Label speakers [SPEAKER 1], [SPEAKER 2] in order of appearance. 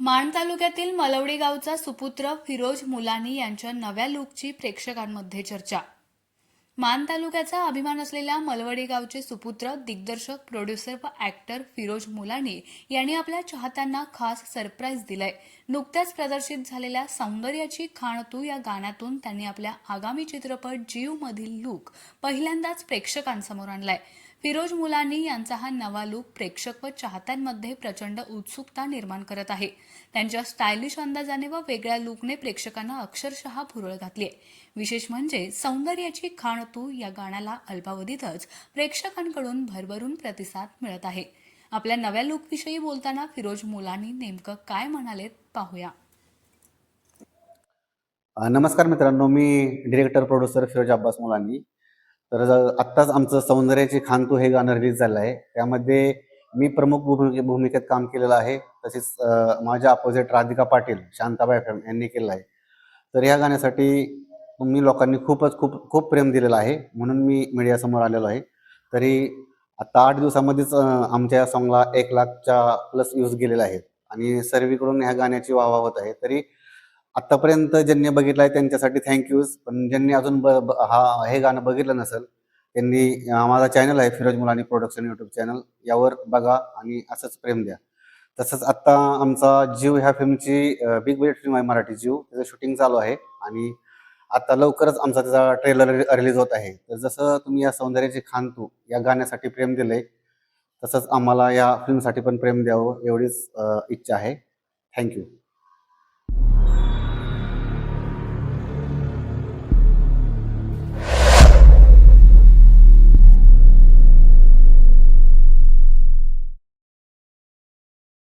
[SPEAKER 1] माण तालुक्यातील मलवडी गावचा सुपुत्र फिरोज मुलानी यांच्या नव्या लुकची प्रेक्षकांमध्ये चर्चा. मान तालुक्याचा अभिमान असलेल्या मलवडी गावचे सुपुत्र, दिग्दर्शक, प्रोड्युसर व ॲक्टर फिरोज मुलानी यांनी आपल्या चाहत्यांना खास सरप्राईज दिलाय. नुकत्याच प्रदर्शित झालेल्या सौंदर्याची खाण तू या गाण्यातून त्यांनी आपल्या आगामी चित्रपट जीव मधील लूक पहिल्यांदाच प्रेक्षकांसमोर आणलाय. फिरोज मुलानी यांचा हा नवा लूक प्रेक्षक व चाहत्यांमध्ये प्रचंड उत्सुकता निर्माण करत आहे. त्यांच्या स्टायलिश अंदाजाने व वेगळ्या लूकने प्रेक्षकांना अक्षरशः भुरळ घातली. विशेष म्हणजे सौंदर्याची खाण तू या गाण्याला अल्पावधीतच प्रेक्षकांकडून भरभरून प्रतिसाद मिळत आहे. आपल्या नव्या लूकविषयी बोलताना फिरोज मुलानी नेमकं काय म्हणालेत पाहूया.
[SPEAKER 2] नमस्कार मित्रांनो, मी डिरेक्टर प्रोड्युसर फिरोज अब्बास मुलानी. तर आत्ताच आमचं सौंदर्याची खान तू हे गाणं रिलीज झालं आहे. त्यामध्ये मी प्रमुख भूमिकेत काम केलेलं आहे. तसेच माझ्या अपोजिट राधिका पाटील, शांताबाई यांनी केलं आहे. तर या गाण्यासाठी मी लोकांनी खूप प्रेम दिलेलं आहे, म्हणून मी मीडियासमोर आलेलो आहे. तरी आता 8 दिवसामध्येच आमच्या या सॉंगला 1,00,000च्या प्लस व्ह्यूज गेलेले आहेत आणि सर्वीकडून ह्या गाण्याची वाहवा होत आहे. तरी आतापर्यंत ज्यांनी बघितलं आहे त्यांच्यासाठी थँक्यूज. पण ज्यांनी अजून हे गाणं बघितलं नसेल त्यांनी माझा चॅनल आहे फिरोज मुलानी प्रोडक्शन यूट्यूब चॅनल, यावर बघा आणि असंच प्रेम द्या. तसंच आत्ता आमचा जीव ह्या फिल्मची बिग बजेट फिल्म आहे, मराठी जीव. त्याचं शूटिंग चालू आहे आणि आता लवकरच आमचा त्याचा ट्रेलर रिलीज होत आहे. तर जसं तुम्ही या सौंदर्याची खान तू या गाण्यासाठी प्रेम दिलंय, तसंच आम्हाला या फिल्मसाठी पण प्रेम द्यावं एवढीच इच्छा आहे. थँक्यू.